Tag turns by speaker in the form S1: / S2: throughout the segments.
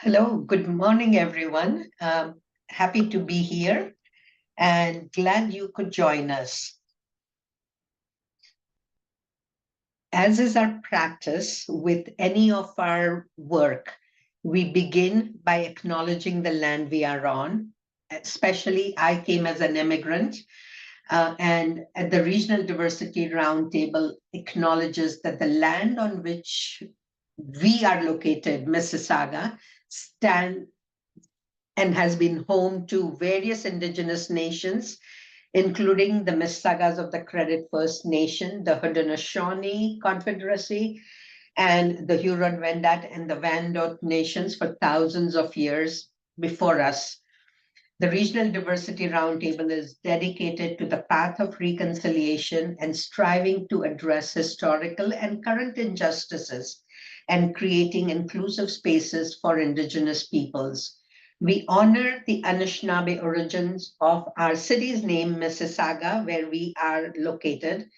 S1: Hello, good morning, everyone. Happy to be here and glad you could join us. As is our practice with any of our work, we begin by acknowledging the land we are on. Especially, I came as an immigrant, and at the Regional Diversity Roundtable acknowledges that the land on which we are located, Mississauga, stand and has been home to various indigenous nations, including the Mississaugas of the Credit First Nation, the Haudenosaunee Confederacy, and the Huron-Wendat and the Wyandot nations for thousands of years before us. The Regional Diversity Roundtable is dedicated to the path of reconciliation and striving to address historical and current injustices and creating inclusive spaces for Indigenous peoples. We honor the Anishinaabe origins of our city's name, Mississauga, where we are located,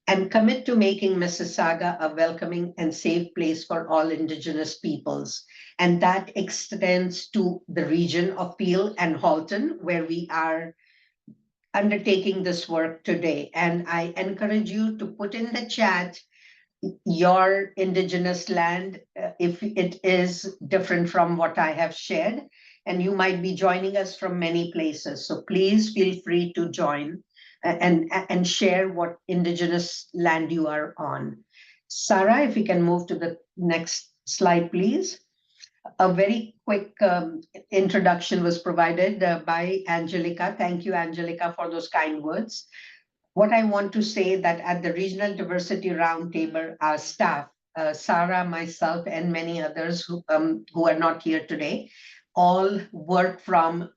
S1: and commit to making Mississauga a welcoming and safe place for all Indigenous peoples. And that extends to the region of Peel and Halton, where we are undertaking this work today. And I encourage you to put in the chat your Indigenous land, if it is different from what I have shared. And you might be joining us from many places. So please feel free to join and share what Indigenous land you are on. Sarah, if you can move to the next slide, please. A very quick introduction was provided by Angelica. Thank you, Angelica, for those kind words. What I want to say that at the Regional Diversity Roundtable, our staff, Sarah, myself, and many others who are not here today, all work from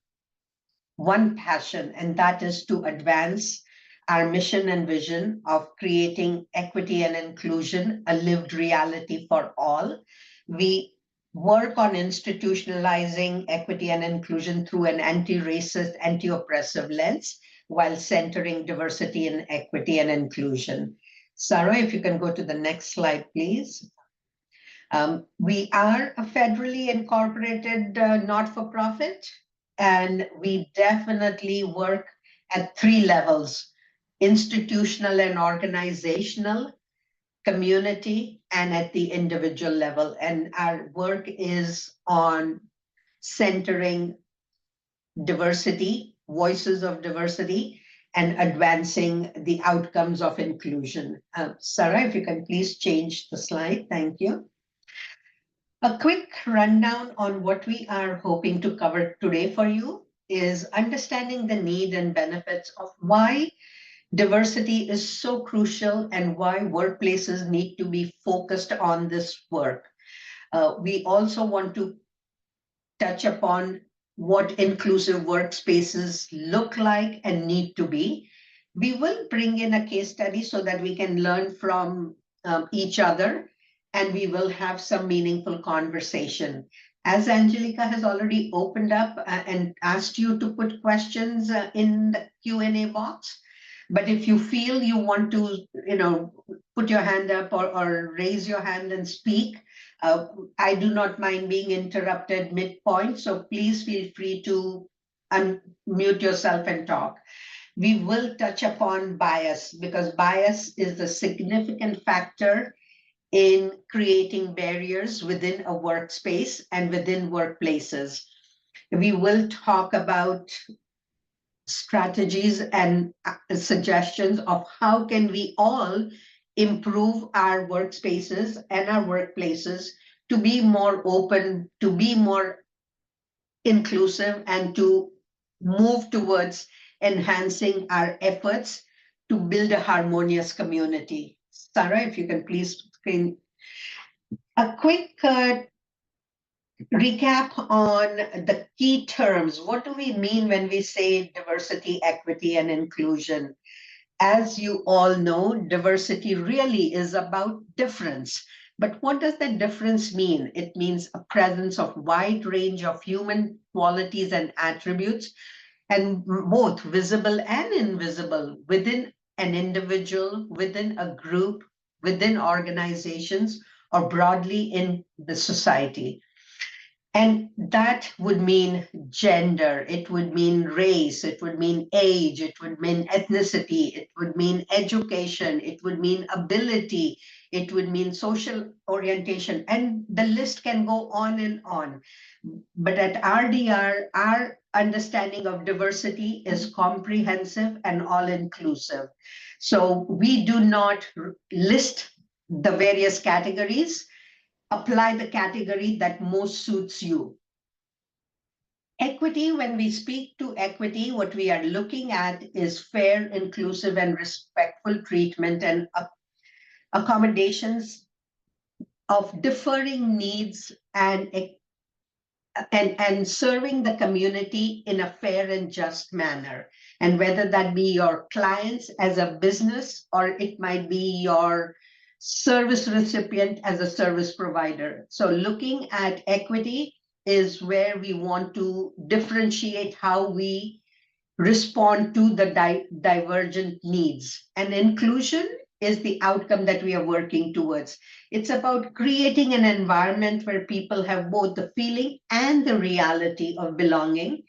S1: one passion, and that is to advance our mission and vision of creating equity and inclusion, a lived reality for all. We work on institutionalizing equity and inclusion through an anti-racist, anti-oppressive lens, while centering diversity and equity and inclusion. Sarah, if you can go to the next slide, please. We are a federally incorporated not-for-profit, and we definitely work at three levels: institutional and organizational, community, and at the individual level. And our work is on centering diversity, voices of diversity, and advancing the outcomes of inclusion. Sarah, if you can please change the slide. Thank you. A quick rundown on what we are hoping to cover today for you is understanding the need and benefits of why diversity is so crucial and why workplaces need to be focused on this work. We also want to touch upon what inclusive workspaces look like and need to be. We will bring in a case study so that we can learn from each other, and we will have some meaningful conversation. As Angelica has already opened up and asked you to put questions in the Q&A box, but if you feel you want to, put your hand up or raise your hand and speak, I do not mind being interrupted midpoint, so please feel free to unmute yourself and talk. We will touch upon bias because bias is a significant factor in creating barriers within a workspace and within workplaces. We will talk about strategies and suggestions of how can we all improve our workspaces and our workplaces to be more open, to be more inclusive, and to move towards enhancing our efforts to build a harmonious community. Sarah, if you can please screen. A quick recap on the key terms. What do we mean when we say diversity, equity, and inclusion? As you all know, diversity really is about difference. But what does that difference mean? It means a presence of wide range of human qualities and attributes, and both visible and invisible within an individual, within a group, within organizations, or broadly in the society. And that would mean gender, it would mean race, it would mean age, it would mean ethnicity, it would mean education, it would mean ability, it would mean social orientation, and the list can go on and on. But at RDR, our understanding of diversity is comprehensive and all inclusive. So we do not list the various categories, apply the category that most suits you. Equity, when we speak to equity, what we are looking at is fair, inclusive, and respectful treatment and accommodations of differing needs and serving the community in a fair and just manner. And whether that be your clients as a business or it might be your service recipient as a service provider. So looking at equity is where we want to differentiate how we respond to the divergent needs. And inclusion is the outcome that we are working towards. It's about creating an environment where people have both the feeling and the reality of belonging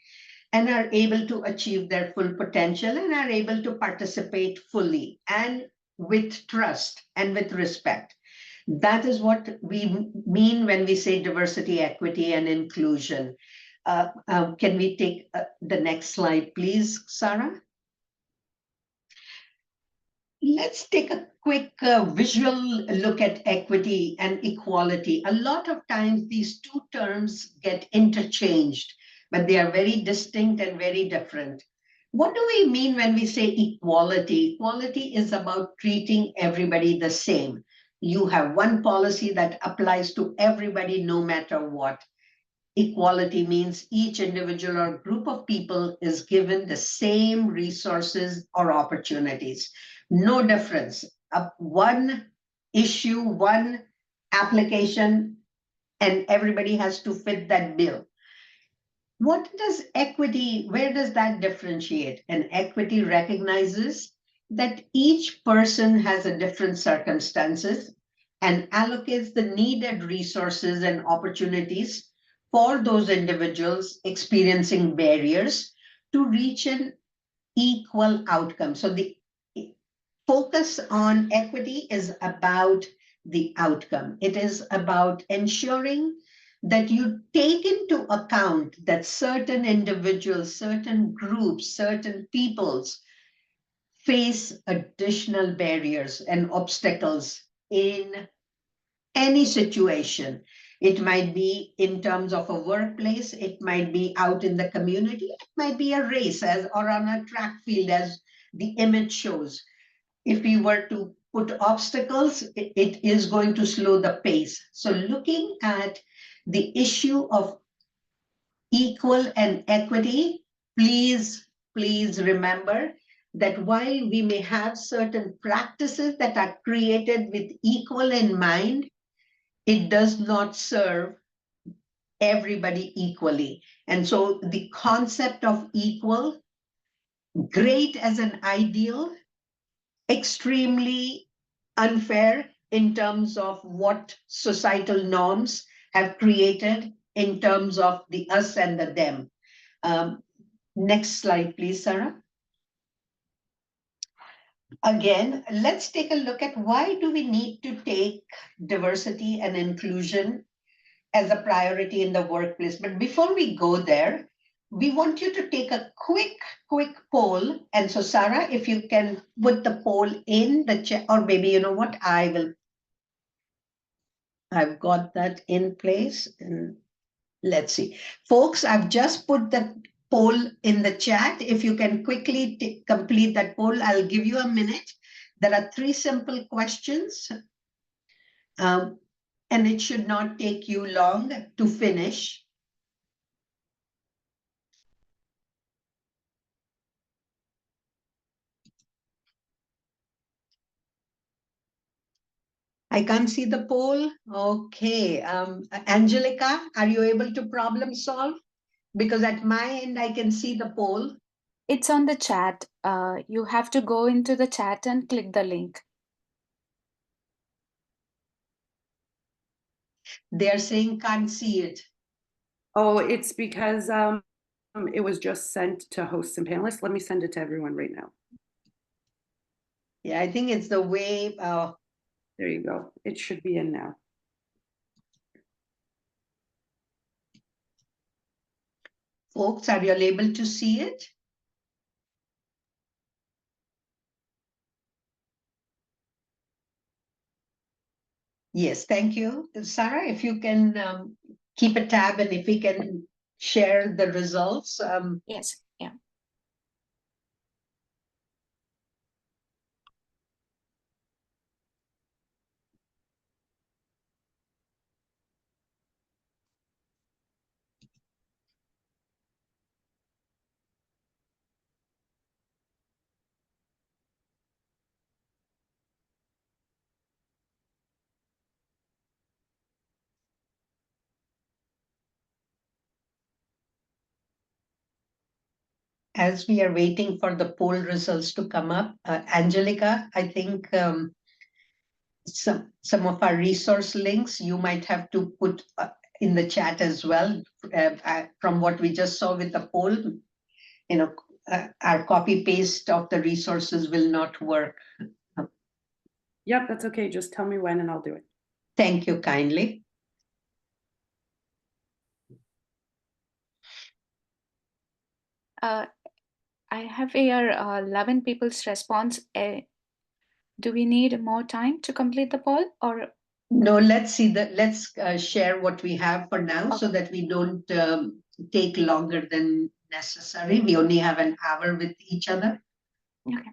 S1: and are able to achieve their full potential and are able to participate fully and with trust and with respect. That is what we mean when we say diversity, equity, and inclusion. Can we take the next slide, please, Sarah? Let's take a quick visual look at equity and equality. A lot of times these two terms get interchanged, but they are very distinct and very different. What do we mean when we say equality? Equality is about treating everybody the same. You have one policy that applies to everybody no matter what. Equality means each individual or group of people is given the same resources or opportunities. No difference. One issue, one application, and everybody has to fit that bill. What does equity, where does that differentiate? And equity recognizes that each person has a different circumstances and allocates the needed resources and opportunities for those individuals experiencing barriers to reach an equal outcome. So the focus on equity is about the outcome. It is about ensuring that you take into account that certain individuals, certain groups, certain peoples face additional barriers and obstacles in any situation. It might be in terms of a workplace, it might be out in the community, it might be a race as or on a track field as the image shows. If we were to put obstacles, it is going to slow the pace. So looking at the issue of equal and equity, please remember that while we may have certain practices that are created with equal in mind, it does not serve everybody equally. And so the concept of equal, great as an ideal, extremely unfair in terms of what societal norms have created in terms of the us and the them. Next slide, please, Sarah. Again, let's take a look at why do we need to take diversity and inclusion as a priority in the workplace. But before we go there, we want you to take a quick poll. And so, Sarah, if you can put the poll in the chat, or maybe, you know what, I've got that in place. And let's see. Folks, I've just put the poll in the chat. If you can quickly complete that poll, I'll give you a minute. There are 3 simple questions. And it should not take you long to finish. I can't see the poll. Okay. Angelica, are you able to problem solve? Because at my end, I can see the poll.
S2: It's on the chat. You have to go into the chat and click the link.
S1: They're saying can't see it.
S3: Oh, it's because it was just sent to hosts and panelists. Let me send it to everyone right now.
S1: Yeah, I think it's the way.
S3: There you go. It should be in now.
S1: Folks, are you able to see it? Yes, thank you. Sarah, if you can keep a tab and if we can share the results.
S2: Yes, yeah.
S1: As we are waiting for the poll results to come up, Angelica, I think some of our resource links you might have to put in the chat as well. From what we just saw with the poll, our copy paste of the resources will not work.
S3: Yep, that's okay. Just tell me when and I'll do it.
S1: Thank you kindly.
S2: I have here 11 people's response. Do we need more time to complete the poll, or?
S1: No, let's share what we have for now,
S2: Okay.
S1: so that we don't take longer than necessary. We only have an hour with each other.
S2: Okay.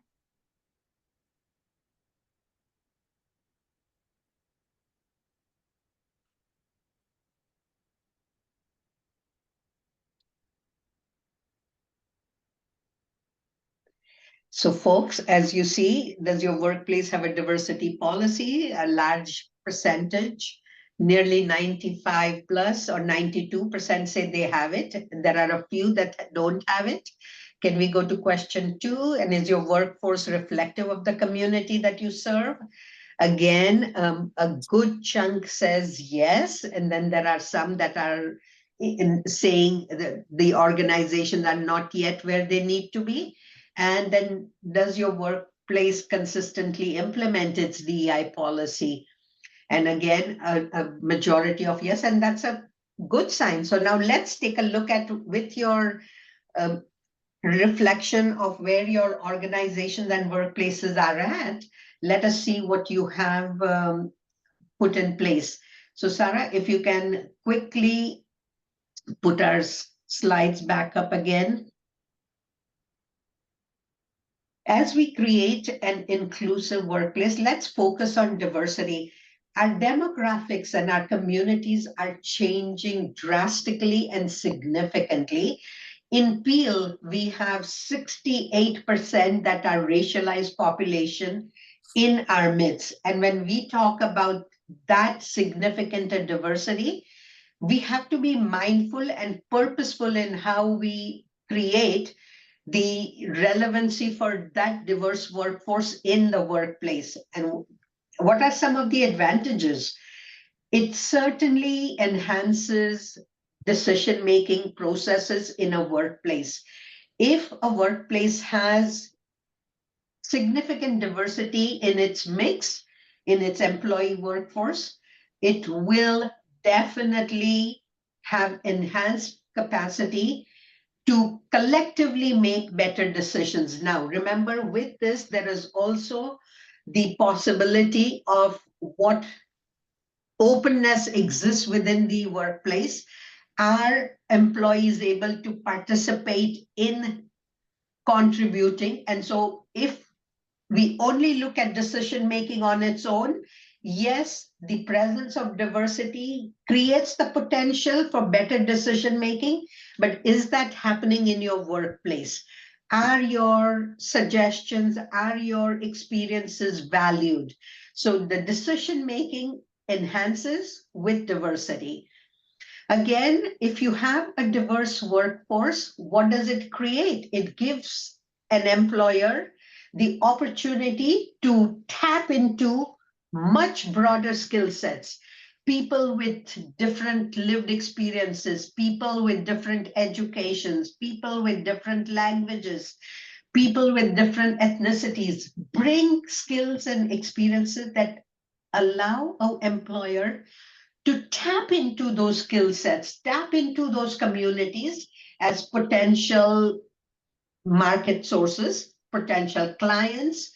S1: So folks, as you see, does your workplace have a diversity policy? A large percentage, nearly 95 plus or 92% say they have it. There are a few that don't have it. Can we go to question 2? And is your workforce reflective of the community that you serve? Again, a good chunk says yes, and then there are some that are saying that the organizations are not yet where they need to be. And then does your workplace consistently implement its DEI policy? And again, a majority of yes, and that's a good sign. So now let's take a look at, with your reflection of where your organizations and workplaces are at, let us see what you have put in place. So Sarah, if you can quickly put our slides back up again. As we create an inclusive workplace, let's focus on diversity. Our demographics and our communities are changing drastically and significantly. In Peel, we have 68% that are racialized population in our midst. And when we talk about that significant diversity, we have to be mindful and purposeful in how we create the relevancy for that diverse workforce in the workplace. And what are some of the advantages? It certainly enhances decision-making processes in a workplace. If a workplace has significant diversity in its mix, in its employee workforce, it will definitely have enhanced capacity to collectively make better decisions. Now, remember, with this, there is also the possibility of what openness exists within the workplace. Are employees able to participate in contributing? And so if we only look at decision making on its own, yes, the presence of diversity creates the potential for better decision making, but is that happening in your workplace? Are your suggestions, are your experiences valued? So the decision making enhances with diversity. Again, if you have a diverse workforce, what does it create? It gives an employer the opportunity to tap into much broader skill sets. people with different lived experiences, people with different educations, people with different languages, people with different ethnicities, bring skills and experiences that allow an employer to tap into those skill sets, tap into those communities as potential market sources, potential clients,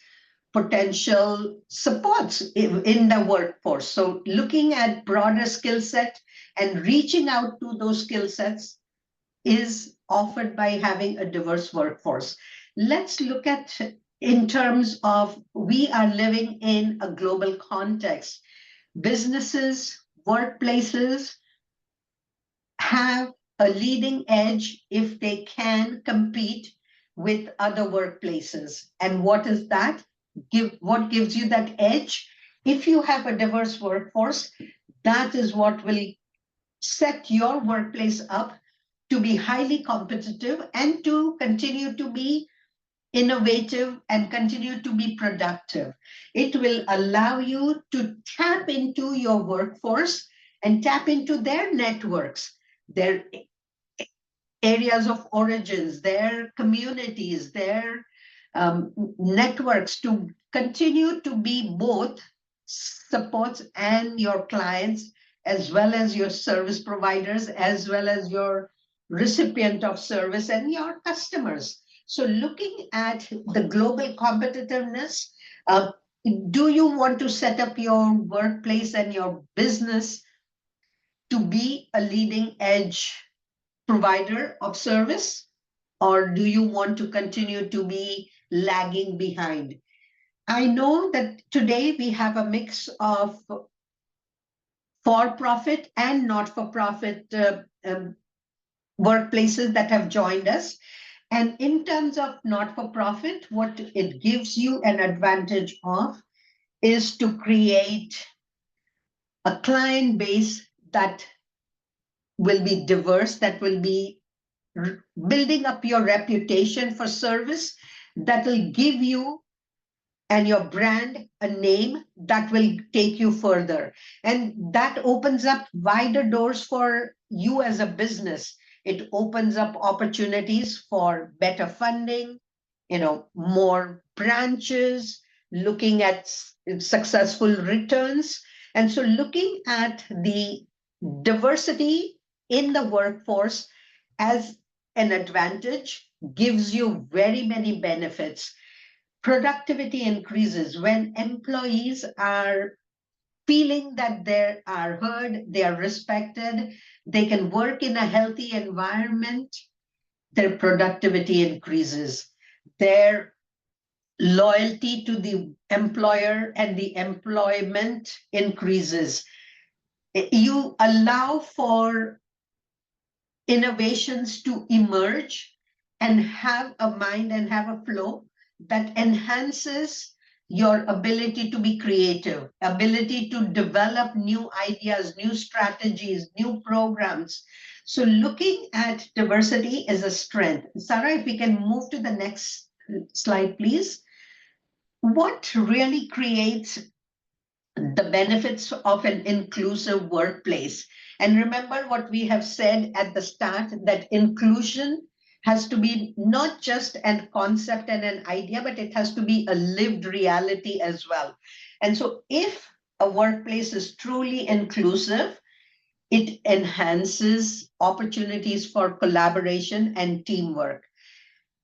S1: potential supports in the workforce. So looking at broader skill set and reaching out to those skill sets is offered by having a diverse workforce. Let's look at in terms of we are living in a global context. Businesses, workplaces have a leading edge if they can compete with other workplaces. And what is that? What gives you that edge? If you have a diverse workforce, that is what will set your workplace up to be highly competitive and to continue to be innovative and continue to be productive. It will allow you to tap into your workforce and tap into their networks, their areas of origins, their communities, their networks to continue to be both supports and your clients, as well as your service providers, as well as your recipient of service and your customers. So looking at the global competitiveness, do you want to set up your workplace and your business to be a leading edge provider of service? Or do you want to continue to be lagging behind? I know that today we have a mix of for-profit and not-for-profit workplaces that have joined us. And in terms of not-for-profit, what it gives you an advantage of is to create a client base that will be diverse, that will be building up your reputation for service, that will give you and your brand a name that will take you further. And that opens up wider doors for you as a business. It opens up opportunities for better funding, more branches, looking at successful returns. And so looking at the diversity in the workforce as an advantage gives you very many benefits. Productivity increases when employees are feeling that they are heard, they are respected, they can work in a healthy environment, their productivity increases. Their loyalty to the employer and the employment increases. You allow for innovations to emerge and have a mind and have a flow that enhances your ability to be creative, ability to develop new ideas, new strategies, new programs. So looking at diversity is a strength. Sarah, if we can move to the next slide, please. What really creates the benefits of an inclusive workplace? And remember what we have said at the start, that inclusion has to be not just a concept and an idea, but it has to be a lived reality as well. And so if a workplace is truly inclusive, it enhances opportunities for collaboration and teamwork.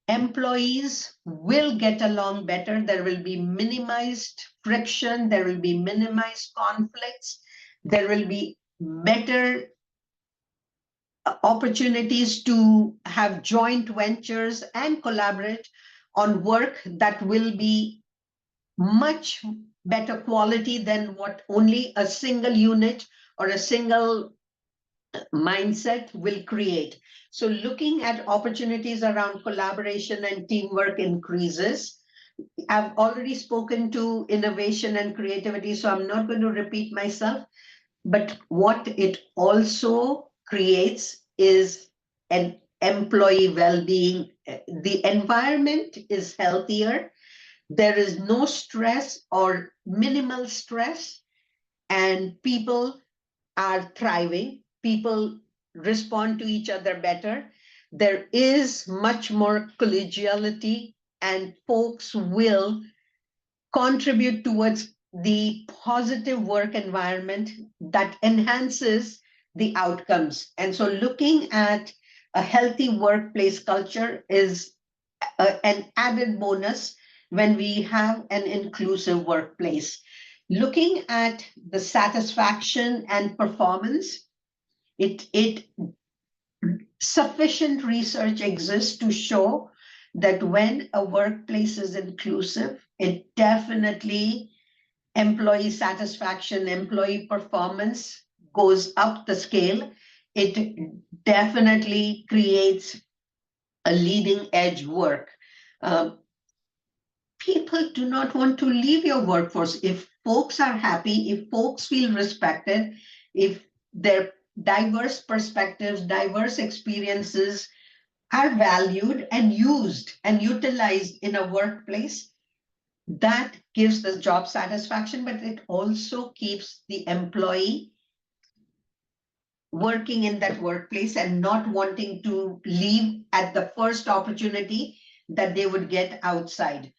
S1: Employees will get along better. There will be minimized friction. There will be minimized conflicts. There will be better opportunities to have joint ventures and collaborate on work that will be much better quality than what only a single unit or a single mindset will create. So looking at opportunities around collaboration and teamwork increases. I've already spoken to innovation and creativity, so I'm not going to repeat myself. But what it also creates is an employee well-being. The environment is healthier. There is no stress or minimal stress, and people are thriving. People respond to each other better. There is much more collegiality, and folks will contribute towards the positive work environment that enhances the outcomes. And so, looking at a healthy workplace culture is an added bonus when we have an inclusive workplace. Looking at the satisfaction and performance, it sufficient research exists to show that when a workplace is inclusive, it definitely employee satisfaction, employee performance goes up the scale. It definitely creates a leading edge work. Um, People do not want to leave your workforce. If folks are happy, if folks feel respected, if their diverse perspectives, diverse experiences are valued and used and utilized in a workplace, that gives the job satisfaction, but it also keeps the employee working in that workplace and not wanting to leave at the first opportunity that they would get outside.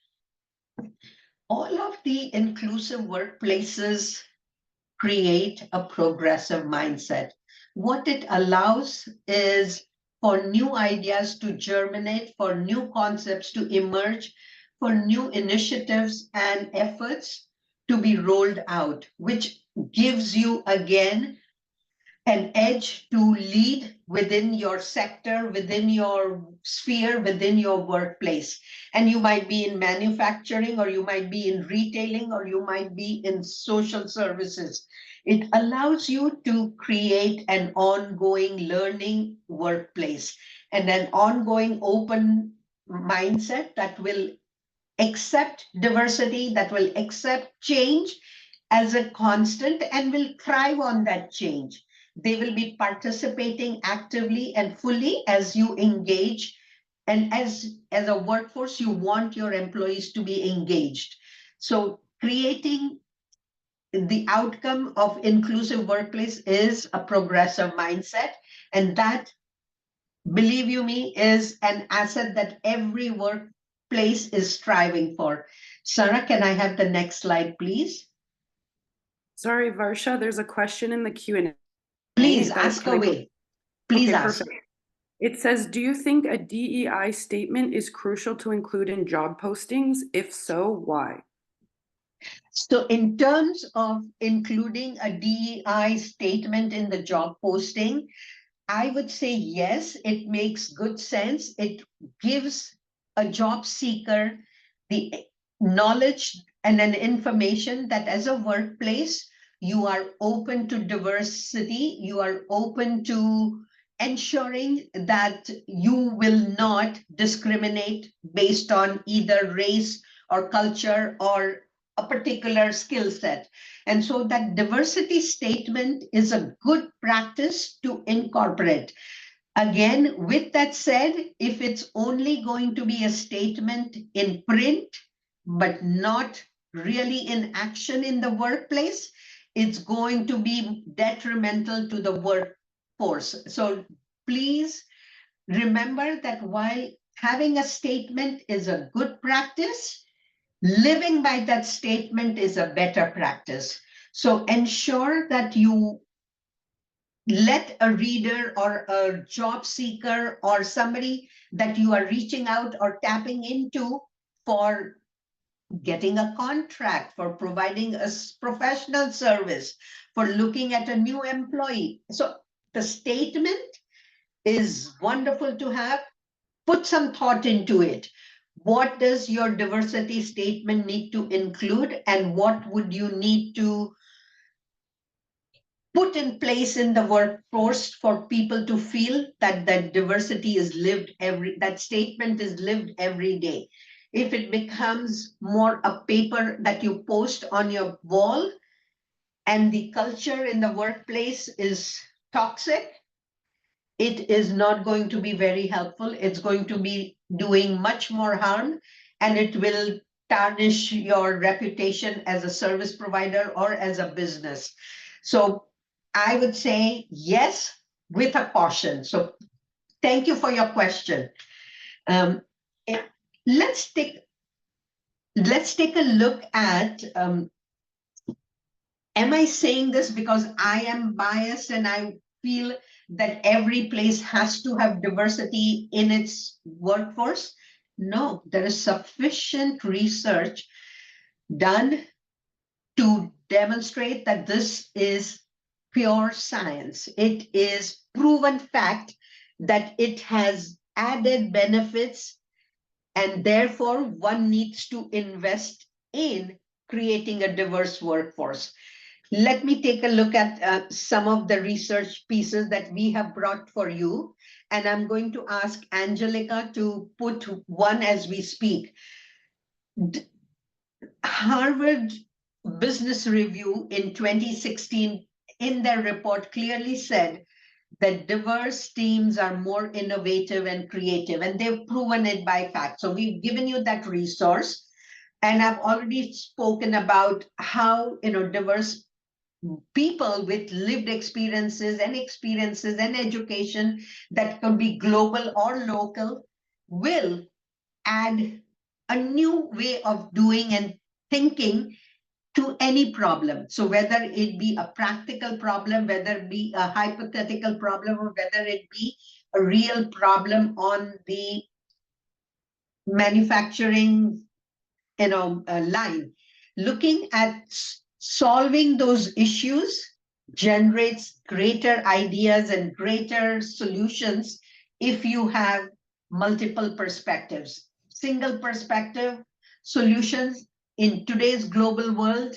S1: All of the inclusive workplaces create a progressive mindset. What it allows is for new ideas to germinate, for new concepts to emerge, for new initiatives and efforts to be rolled out, which gives you again an edge to lead within your sector, within your sphere, within your workplace. And you might be in manufacturing, or you might be in retailing, or you might be in social services. It allows you to create an ongoing learning workplace and an ongoing open mindset that will accept diversity, that will accept change as a constant and will thrive on that change. They will be participating actively and fully as you engage. And as a workforce, you want your employees to be engaged. So creating the outcome of inclusive workplace is a progressive mindset. And that, believe you me, is an asset that every workplace is striving for. Sarah, can I have the next slide, please?
S3: Sorry, Varsha, there's a question in the Q&A.
S1: Please
S3: that
S1: ask
S3: can I go-
S1: away. Please
S3: Okay,
S1: ask.
S3: perfect. It says, do you think a DEI statement is crucial to include in job postings? If so, why?
S1: So in terms of including a DEI statement in the job posting, I would say yes, it makes good sense. It gives a job seeker the knowledge and an information that as a workplace, you are open to diversity, you are open to ensuring that you will not discriminate based on either race or culture or a particular skill set. And so that diversity statement is a good practice to incorporate. Again, with that said, if it's only going to be a statement in print, but not really in action in the workplace, it's going to be detrimental to the workforce. So please remember that while having a statement is a good practice, living by that statement is a better practice. So ensure that you let a reader or a job seeker or somebody that you are reaching out or tapping into for getting a contract, for providing a professional service, for looking at a new employee. So the statement is wonderful to have. Put some thought into it. What does your diversity statement need to include, and what would you need to put in place in the workforce for people to feel that that diversity is lived that statement is lived every day? If it becomes more a paper that you post on your wall and the culture in the workplace is toxic, it is not going to be very helpful. It's going to be doing much more harm, and it will tarnish your reputation as a service provider or as a business. So I would say yes, with a caution. So thank you for your question. Um, eh, let's take a look at, am I saying this because I am biased and I feel that every place has to have diversity in its workforce? No, there is sufficient research done to demonstrate that this is pure science. It is proven fact that it has added benefits, and therefore one needs to invest in creating a diverse workforce. Let me take a look at some of the research pieces that we have brought for you. And I'm going to ask Angelica to put one as we speak. Harvard Business Review in 2016, in their report, clearly said that diverse teams are more innovative and creative, and they've proven it by fact. So we've given you that resource. And I've already spoken about how, diverse people with lived experiences and education that could be global or local will add a new way of doing and thinking to any problem. So whether it be a practical problem, whether it be a hypothetical problem, or whether it be a real problem on the manufacturing line, looking at solving those issues generates greater ideas and greater solutions if you have multiple perspectives. Single perspective solutions in today's global world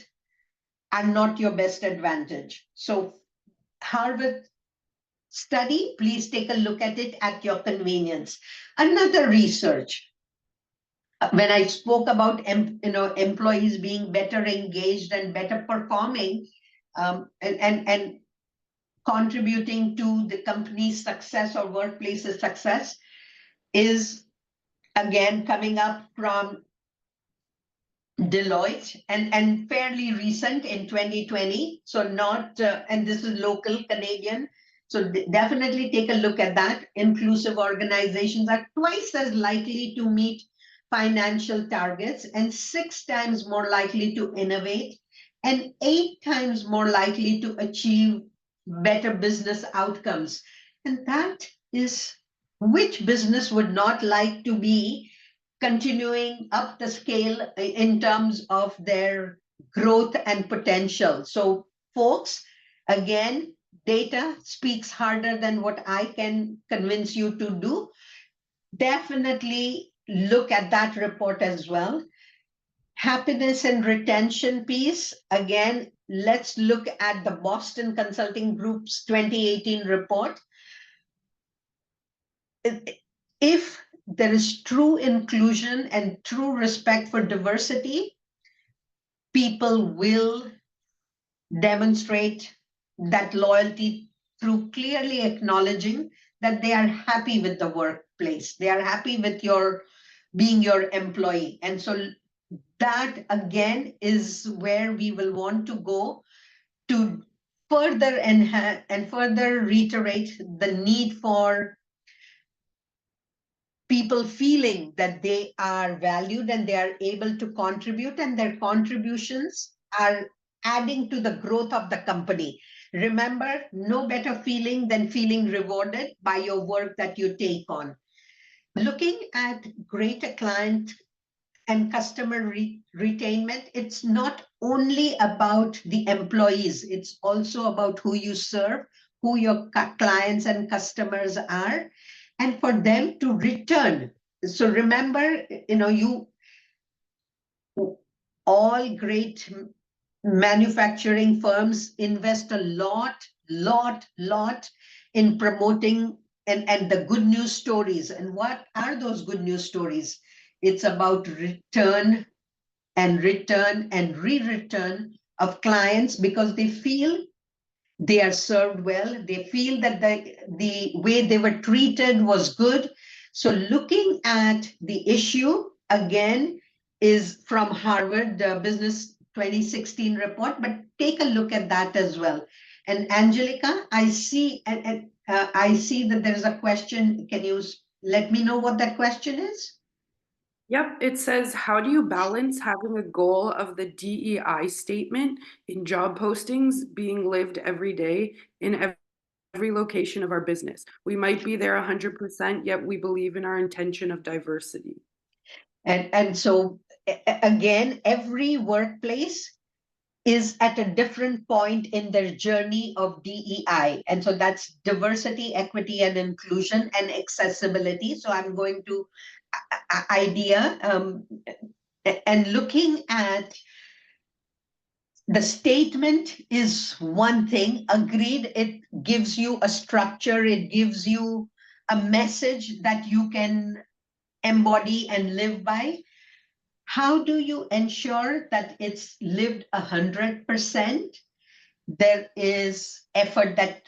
S1: are not your best advantage. So Harvard study, please take a look at it at your convenience. Another research, when I spoke about employees being better engaged and better performing, and contributing to the company's success or workplace's success, is again coming up from Deloitte, and fairly recent in 2020. So not, and this is local Canadian. So definitely take a look at that. Inclusive organizations are twice as likely to meet financial targets and 6 times more likely to innovate and 8 times more likely to achieve better business outcomes. And that is, which business would not like to be continuing up the scale in terms of their growth and potential? So folks, again, data speaks harder than what I can convince you to do. Definitely look at that report as well. Happiness and retention piece, again, let's look at the Boston Consulting Group's 2018 report. If there is true inclusion and true respect for diversity, people will demonstrate that loyalty through clearly acknowledging that they are happy with the workplace. They are happy with your being your employee. And so that again is where we will want to go to further enhance and further reiterate the need for people feeling that they are valued and they are able to contribute, and their contributions are adding to the growth of the company. Remember, no better feeling than feeling rewarded by your work that you take on. Looking at greater client and customer retainment, it's not only about the employees, it's also about who you serve, who your clients and customers are, and for them to return. So remember, you all great manufacturing firms invest a lot in promoting and the good news stories. And what are those good news stories? It's about return and return and re-return of clients, because they feel they are served well. They feel that the way they were treated was good. So looking at the issue again is from Harvard Business 2016 report, but take a look at that as well. And Angelica, I see, I see that there's a question. Can you let me know what that question is?
S3: Yep, it says, how do you balance having a goal of the DEI statement in job postings being lived every day in every location of our business? We might be there 100%, yet we believe in our intention of diversity.
S1: And so again, every workplace is at a different point in their journey of DEI. And so that's diversity, equity, and inclusion and accessibility. So I'm going to idea and looking at the statement is one thing, agreed, it gives you a structure, it gives you a message that you can embody and live by. How do you ensure that it's lived 100%? There is effort that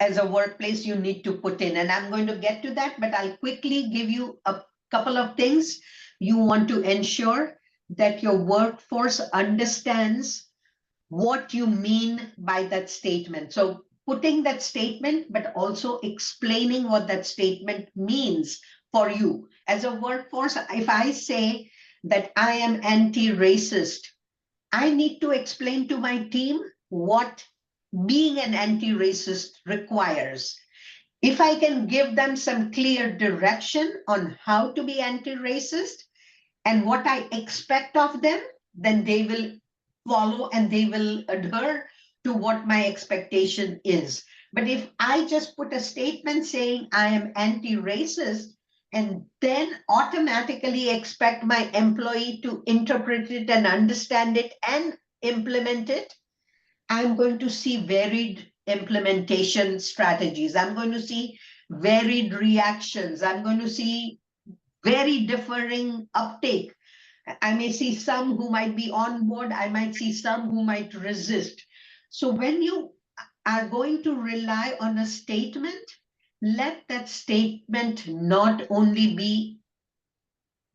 S1: as a workplace you need to put in, and I'm going to get to that, but I'll quickly give you a couple of things. You want to ensure that your workforce understands what you mean by that statement. So putting that statement, but also explaining what that statement means for you. As a workforce, if I say that I am anti-racist, I need to explain to my team what being an anti-racist requires. If I can give them some clear direction on how to be anti-racist and what I expect of them, then they will follow and they will adhere to what my expectation is. But if I just put a statement saying I am anti-racist and then automatically expect my employee to interpret it and understand it and implement it, I'm going to see varied implementation strategies. I'm going to see varied reactions. I'm going to see very differing uptake. I may see some who might be on board. I might see some who might resist. So when you are going to rely on a statement, let that statement not only be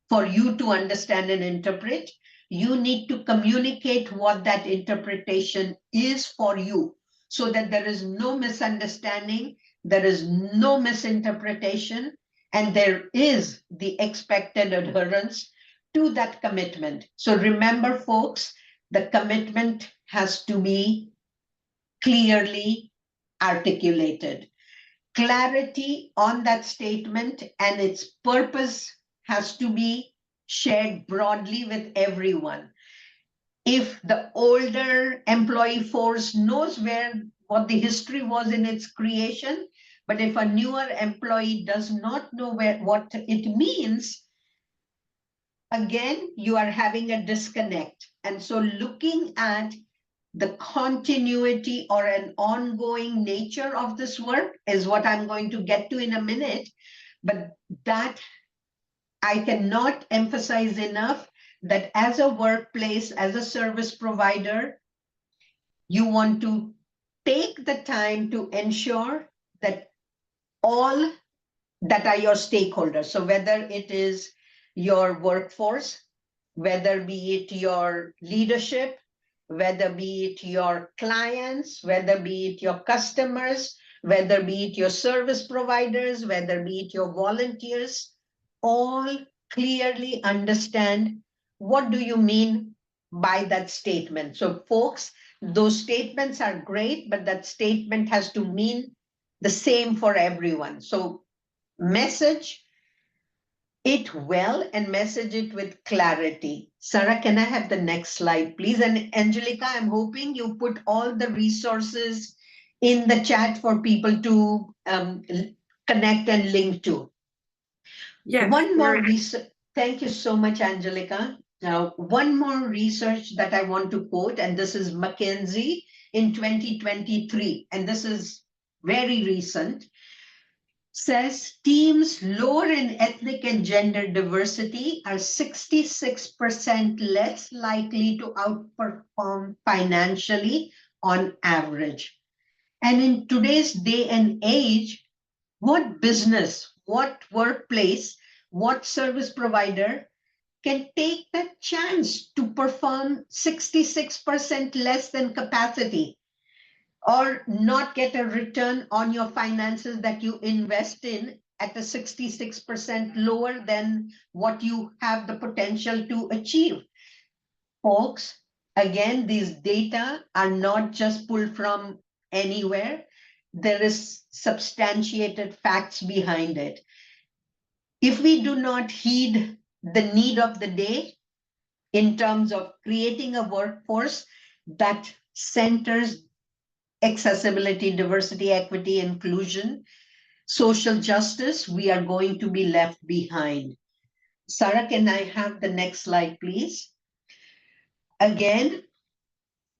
S1: for you to understand and interpret, you need to communicate what that interpretation is for you so that there is no misunderstanding, there is no misinterpretation, and there is the expected adherence to that commitment. So remember, folks, the commitment has to be clearly articulated. Clarity on that statement and its purpose has to be shared broadly with everyone. If the older employee force knows what the history was in its creation, but if a newer employee does not know what it means, again, you are having a disconnect. And so looking at the continuity or an ongoing nature of this work is what I'm going to get to in a minute. But that I cannot emphasize enough that as a workplace, as a service provider, you want to take the time to ensure that all that are your stakeholders. So whether it is your workforce, whether be it your leadership, whether be it your clients, whether be it your customers, whether be it your service providers, whether be it your volunteers, all clearly understand what do you mean by that statement. So folks, those statements are great, but that statement has to mean the same for everyone. So message it well and message it with clarity. Sarah, can I have the next slide, please? And Angelica, I'm hoping you put all the resources in the chat for people to connect and link to.
S3: Yes.
S1: One more research. Thank you so much, Angelica. Now, one more research that I want to quote, and this is McKinsey in 2023, and this is very recent, says teams lower in ethnic and gender diversity are 66% less likely to outperform financially on average. And in today's day and age, what business, what workplace, what service provider can take that chance to perform 66% less than capacity? or not get a return on your finances that you invest in at a 66% lower than what you have the potential to achieve. Folks, again, these data are not just pulled from anywhere. There is substantiated facts behind it. If we do not heed the need of the day in terms of creating a workforce that centers accessibility, diversity, equity, inclusion, social justice, we are going to be left behind. Sarah, can I have the next slide, please? Again,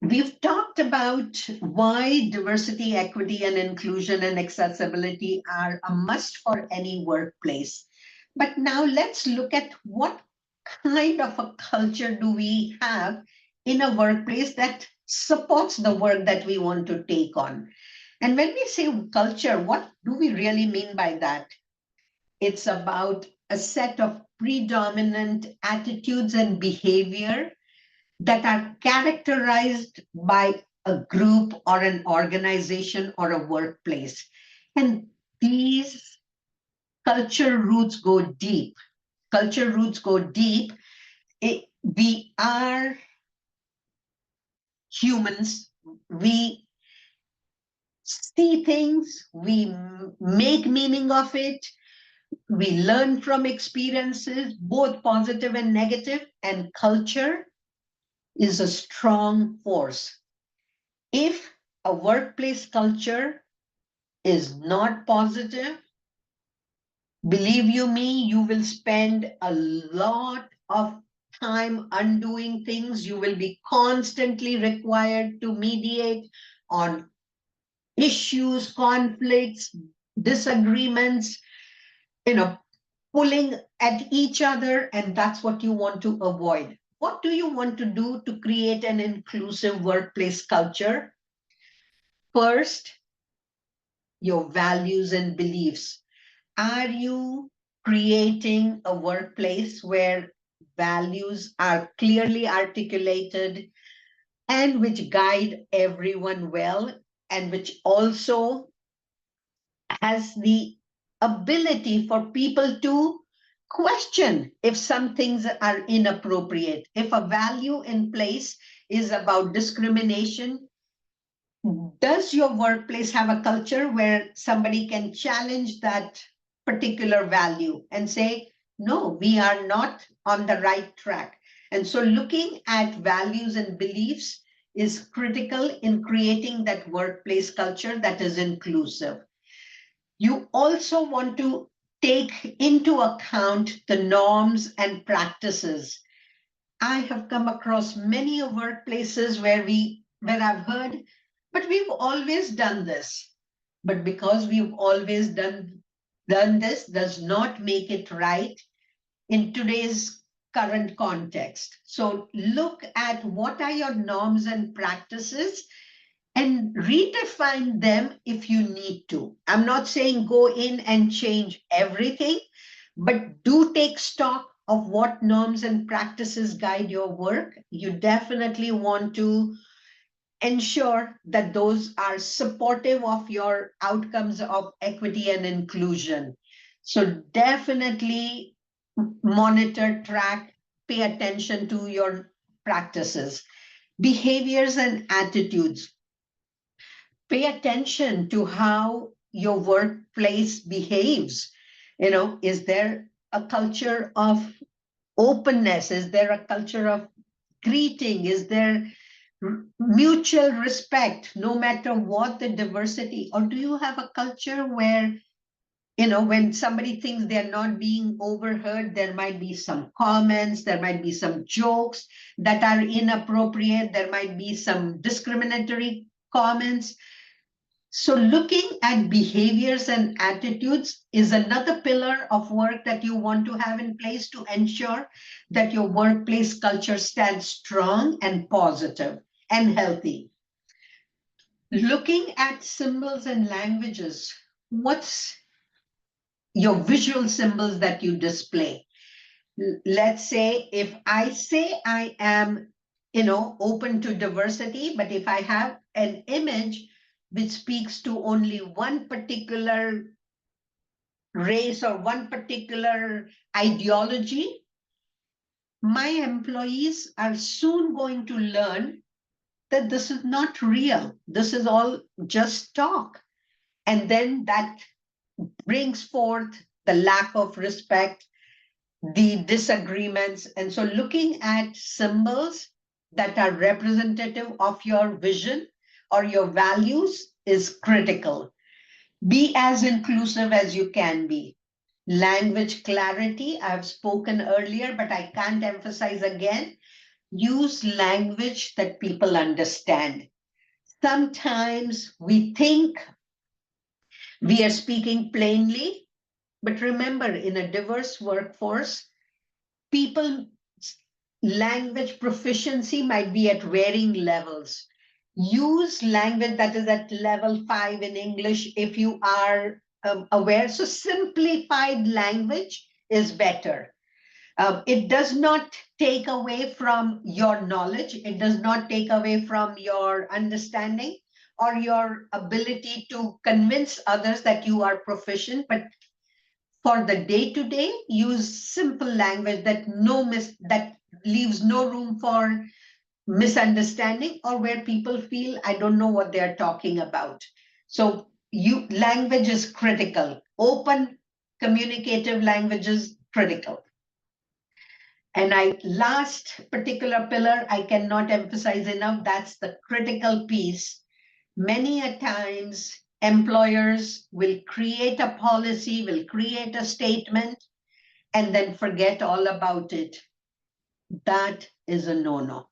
S1: we've talked about why diversity, equity, and inclusion and accessibility are a must for any workplace. But now let's look at what kind of a culture do we have in a workplace that supports the work that we want to take on. And when we say culture, what do we really mean by that? It's about a set of predominant attitudes and behavior that are characterized by a group or an organization or a workplace. And these culture roots go deep. Culture roots go deep. We are humans. We see things, we make meaning of it, we learn from experiences, both positive and negative, and culture is a strong force. If a workplace culture is not positive, believe you me, you will spend a lot of time undoing things. You will be constantly required to mediate on issues, conflicts, disagreements, pulling at each other, and that's what you want to avoid. What do you want to do to create an inclusive workplace culture? First, your values and beliefs. Are you creating a workplace where values are clearly articulated and which guide everyone well, and which also has the ability for people to question if some things are inappropriate? If a value in place is about discrimination, does your workplace have a culture where somebody can challenge that particular value and say, no, we are not on the right track? And so looking at values and beliefs is critical in creating that workplace culture that is inclusive. You also want to take into account the norms and practices. I have come across many workplaces where I've heard, but we've always done this. But because we've always done this does not make it right in today's current context. So look at what are your norms and practices and redefine them if you need to. I'm not saying go in and change everything, but do take stock of what norms and practices guide your work. You definitely want to ensure that those are supportive of your outcomes of equity and inclusion. So definitely monitor, track, pay attention to your practices, behaviors, and attitudes. Pay attention to how your workplace behaves. Is there a culture of openness? Is there a culture of greeting? Is there mutual respect no matter what the diversity? Or do you have a culture where when somebody thinks they're not being overheard, there might be some comments, there might be some jokes that are inappropriate, there might be some discriminatory comments? So looking at behaviors and attitudes is another pillar of work that you want to have in place to ensure that your workplace culture stands strong and positive and healthy. Looking at symbols and languages, what's your visual symbols that you display? Let's say if I say I am, open to diversity, but if I have an image which speaks to only one particular race or one particular ideology, my employees are soon going to learn that this is not real. This is all just talk. And then that brings forth the lack of respect, the disagreements. And so looking at symbols that are representative of your vision or your values is critical. Be as inclusive as you can be. Language clarity, I've spoken earlier, but I can't emphasize again. Use language that people understand. Sometimes we think we are speaking plainly, but remember, in a diverse workforce, people language proficiency might be at varying levels. Use language that is at level 5 in English if you are aware. So simplified language is better. It does not take away from your knowledge. It does not take away from your understanding or your ability to convince others that you are proficient, but for the day-to-day, use simple language that leaves no room for misunderstanding or where people feel I don't know what they're talking about. So language is critical. Open communicative language is critical. And last particular pillar I cannot emphasize enough, that's the critical piece. Many a times employers will create a policy, will create a statement, and then forget all about it. That is a no-no.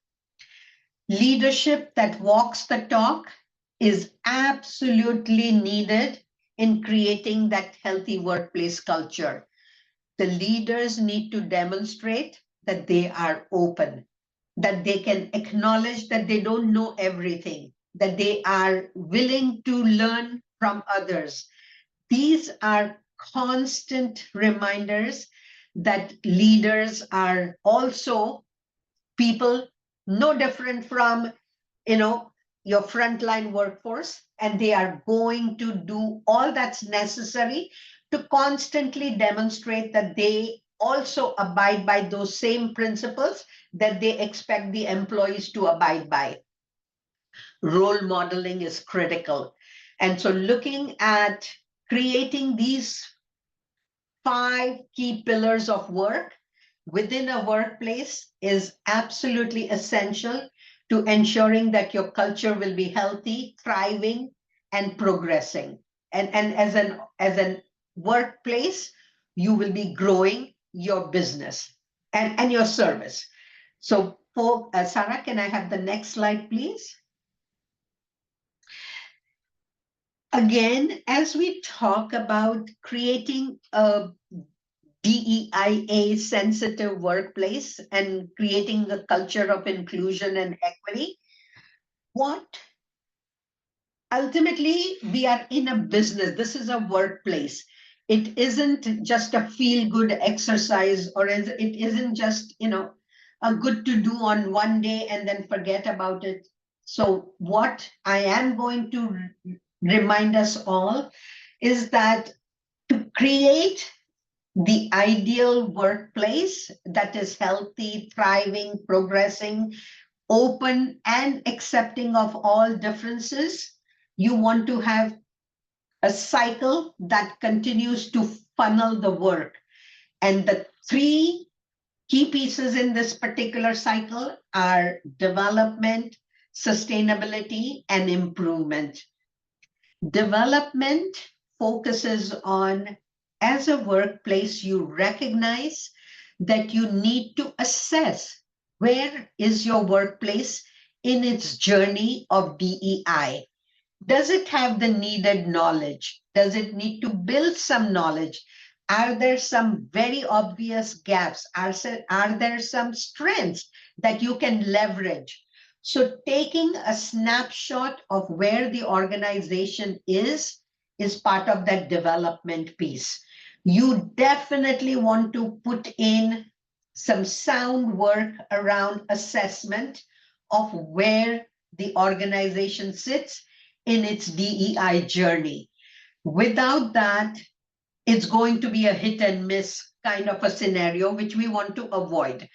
S1: Leadership that walks the talk is absolutely needed in creating that healthy workplace culture. The leaders need to demonstrate that they are open, that they can acknowledge that they don't know everything, that they are willing to learn from others. These are constant reminders that leaders are also people no different from, your frontline workforce, and they are going to do all that's necessary to constantly demonstrate that they also abide by those same principles that they expect the employees to abide by. Role modeling is critical. And so looking at creating these 5 key pillars of work within a workplace is absolutely essential to ensuring that your culture will be healthy, thriving, and progressing. And as a workplace, you will be growing your business and your service. So, Sarah, can I have the next slide, please? Again, as we talk about creating a DEIA sensitive workplace and creating a culture of inclusion and equity, what ultimately we are in a business. This is a workplace. It isn't just a feel good exercise, or it isn't just, a good to do on one day and then forget about it. So what I am going to remind us all is that to create the ideal workplace that is healthy, thriving, progressing, open, and accepting of all differences, you want to have a cycle that continues to funnel the work. And the 3 key pieces in this particular cycle are development, sustainability, and improvement. Development focuses on, as a workplace, you recognize that you need to assess where is your workplace in its journey of DEI. Does it have the needed knowledge? Does it need to build some knowledge? Are there some very obvious gaps? Are there some strengths that you can leverage? So taking a snapshot of where the organization is part of that development piece. You definitely want to put in some sound work around assessment of where the organization sits in its DEI journey. Without that, it's going to be a hit and miss kind of a scenario, which we want to avoid.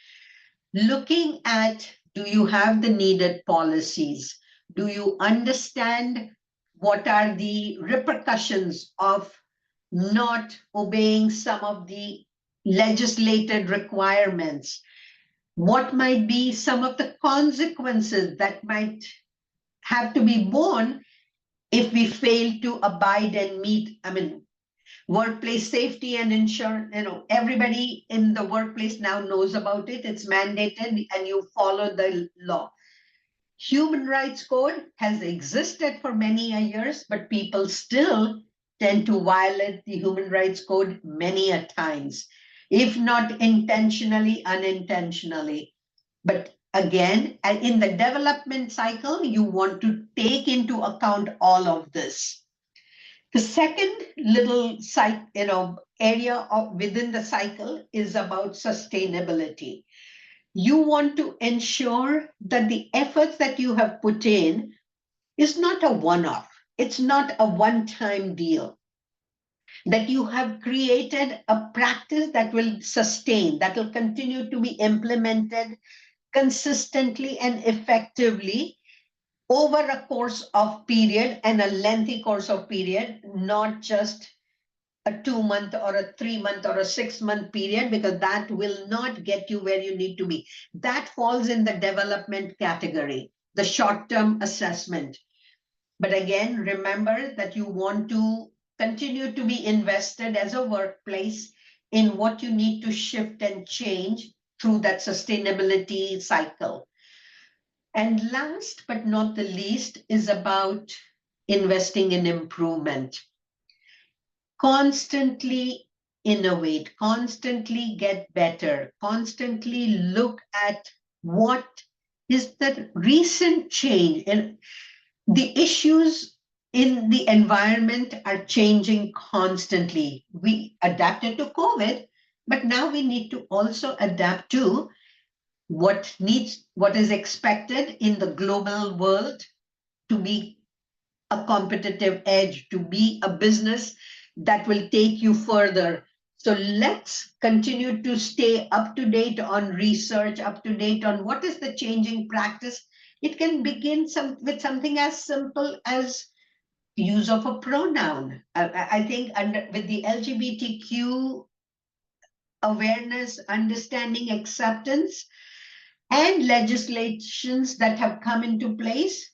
S1: Looking at, do you have the needed policies? Do you understand what are the repercussions of not obeying some of the legislated requirements? What might be some of the consequences that might have to be borne if we fail to abide and meet? I mean, workplace safety and insurance, everybody in the workplace now knows about it. It's mandated and you follow the law. Human rights code has existed for many years, but people still tend to violate the human rights code many a times, if not intentionally, unintentionally. But again, in the development cycle, you want to take into account all of this. The second little area within the cycle is about sustainability. You want to ensure that the efforts that you have put in is not a one-off. It's not a one-time deal. That you have created a practice that will sustain, that will continue to be implemented consistently and effectively over a course of period, and a lengthy course of period, not just a 2-month or a 3-month or a 6-month period, because that will not get you where you need to be. That falls in the development category, the short-term assessment. But again, remember that you want to continue to be invested as a workplace in what you need to shift and change through that sustainability cycle. And last but not the least is about investing in improvement. Constantly innovate, constantly get better, constantly look at what is the recent change. And the issues in the environment are changing constantly. We adapted to COVID, but now we need to also adapt to what is expected in the global world to be a competitive edge, to be a business that will take you further. So let's continue to stay up to date on research, up to date on what is the changing practice. It can begin with something as simple as use of a pronoun. I think with the LGBTQ awareness, understanding, acceptance, and legislations that have come into place,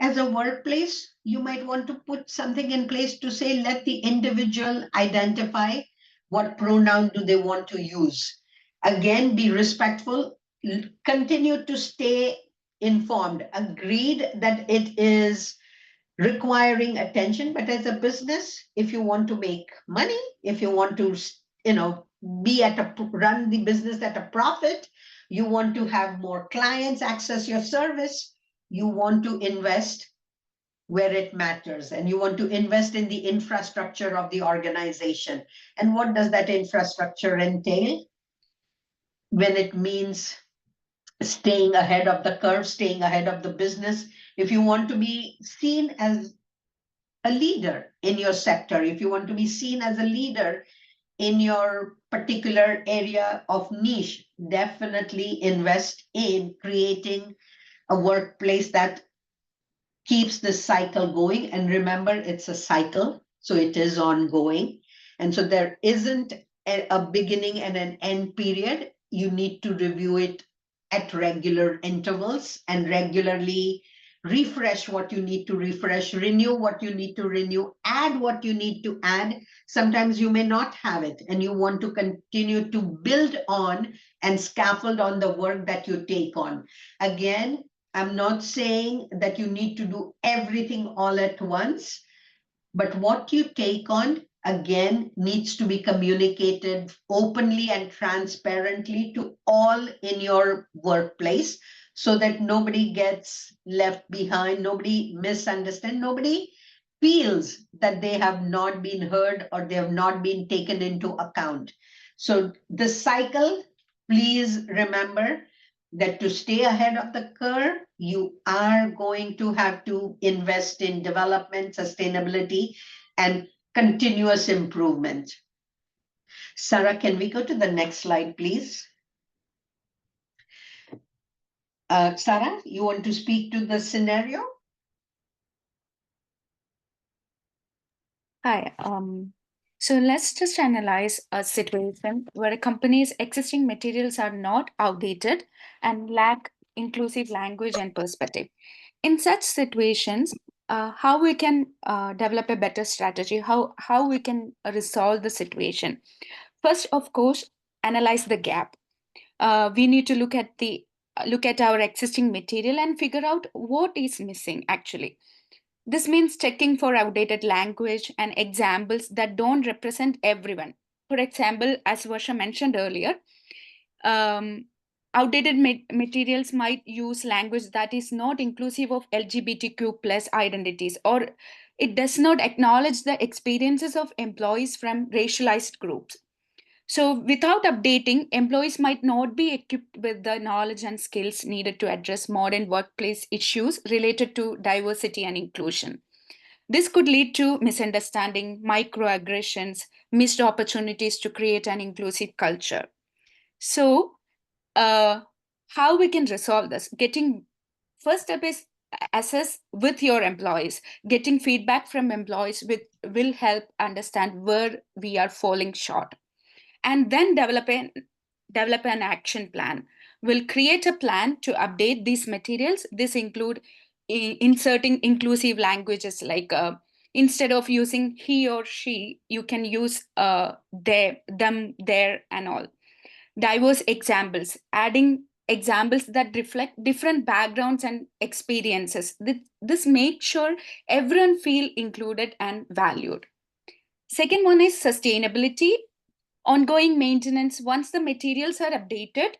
S1: as a workplace, you might want to put something in place to say, let the individual identify what pronoun do they want to use. Again, be respectful, continue to stay informed, agreed that it is requiring attention, but as a business, if you want to make money, if you want to, run the business at a profit, you want to have more clients access your service, you want to invest where it matters, and you want to invest in the infrastructure of the organization. And what does that infrastructure entail? When it means staying ahead of the curve, staying ahead of the business, if you want to be seen as a leader in your sector, if you want to be seen as a leader in your particular area of niche, definitely invest in creating a workplace that keeps the cycle going. And remember, it's a cycle, so it is ongoing. And so there isn't a beginning and an end period. You need to review it at regular intervals and regularly refresh what you need to refresh, renew what you need to renew, add what you need to add. Sometimes you may not have it, and you want to continue to build on and scaffold on the work that you take on. Again, I'm not saying that you need to do everything all at once, but what you take on, again, needs to be communicated openly and transparently to all in your workplace so that nobody gets left behind, nobody misunderstands, nobody feels that they have not been heard or they have not been taken into account. So the cycle, please remember that to stay ahead of the curve, you are going to have to invest in development, sustainability, and continuous improvement. Sarah, can we go to the next slide, please? Sarah, you want to speak to the scenario?
S2: Hi. So let's just analyze a situation where a company's existing materials are not outdated and lack inclusive language and perspective. In such situations, how we can develop a better strategy, how we can resolve the situation. First, of course, analyze the gap. We need to look at our existing material and figure out what is missing actually. This means checking for outdated language and examples that don't represent everyone. For example, as Varsha mentioned earlier, um, outdated materials might use language that is not inclusive of LGBTQ plus identities, or it does not acknowledge the experiences of employees from racialized groups. So, without updating, employees might not be equipped with the knowledge and skills needed to address modern workplace issues related to diversity and inclusion. This could lead to misunderstanding, microaggressions, missed opportunities to create an inclusive culture. So, uh, how we can resolve this? Getting first step is assess with your employees. Getting feedback from employees will help understand where we are falling short, and then develop an action plan. We'll create a plan to update these materials. This include inserting inclusive languages like instead of using he or she, you can use they, them, their, and all. Diverse examples, adding examples that reflect different backgrounds and experiences. This makes sure everyone feel included and valued. Second one is sustainability. Ongoing maintenance. Once the materials are updated,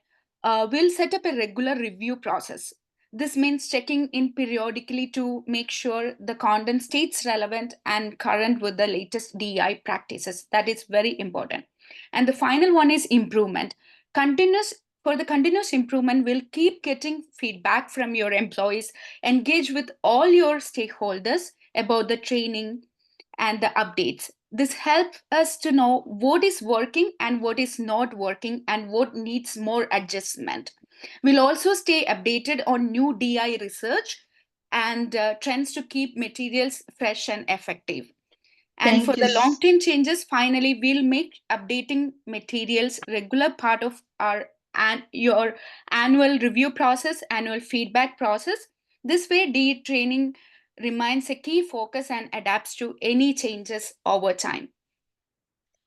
S2: we'll set up a regular review process. This means checking in periodically to make sure the content stays relevant and current with the latest DI practices. That is very important. And the final one is improvement. Continuous For the continuous improvement, we'll keep getting feedback from your employees, engage with all your stakeholders about the training and the updates. This helps us to know what is working and what is not working and what needs more adjustment. We'll also stay updated on new DI research and trends to keep materials fresh and effective. And for
S1: Thank you.
S2: the long term changes, finally, we'll make updating materials regular part of your annual review process, annual feedback process. This way, DE training remains a key focus and adapts to any changes over time.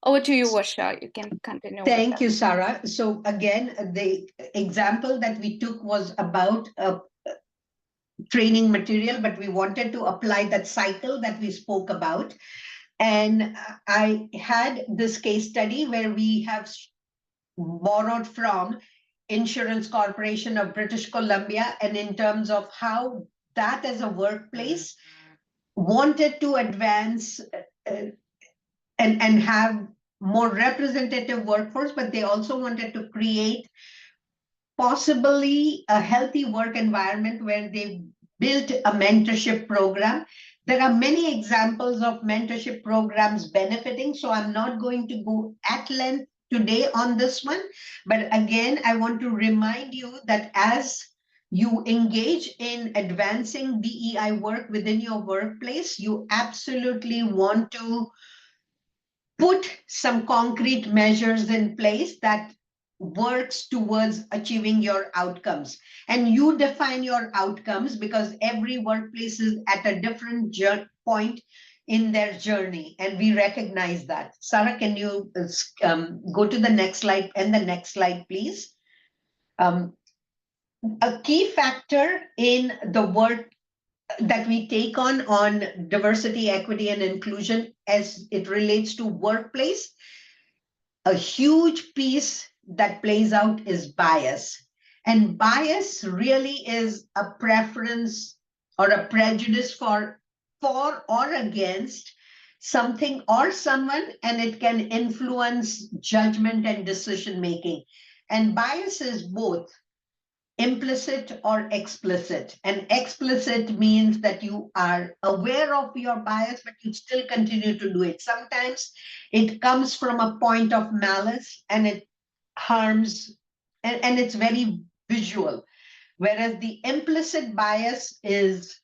S2: Over to you, Varsha. You can continue with
S1: Thank
S2: that.
S1: you, Sarah. So again, the example that we took was about training material, but we wanted to apply that cycle that we spoke about. And I had this case study where we have borrowed from Insurance Corporation of British Columbia, and in terms of how that as a workplace wanted to advance and have more representative workforce, but they also wanted to create possibly a healthy work environment where they built a mentorship program. There are many examples of mentorship programs benefiting, so I'm not going to go at length today on this one. But again, I want to remind you that as you engage in advancing DEI work within your workplace, you absolutely want to put some concrete measures in place that works towards achieving your outcomes. And you define your outcomes because every workplace is at a different point in their journey, and we recognize that. Sarah, can you go to the next slide, and the next slide, please? A key factor in the work that we take on diversity, equity, and inclusion as it relates to workplace, a huge piece that plays out is bias. And bias really is a preference or a prejudice for or against something or someone, and it can influence judgment and decision making. And bias is both implicit or explicit. And explicit means that you are aware of your bias, but you still continue to do it. Sometimes it comes from a point of malice and it harms, and it's very visual. Whereas the implicit bias is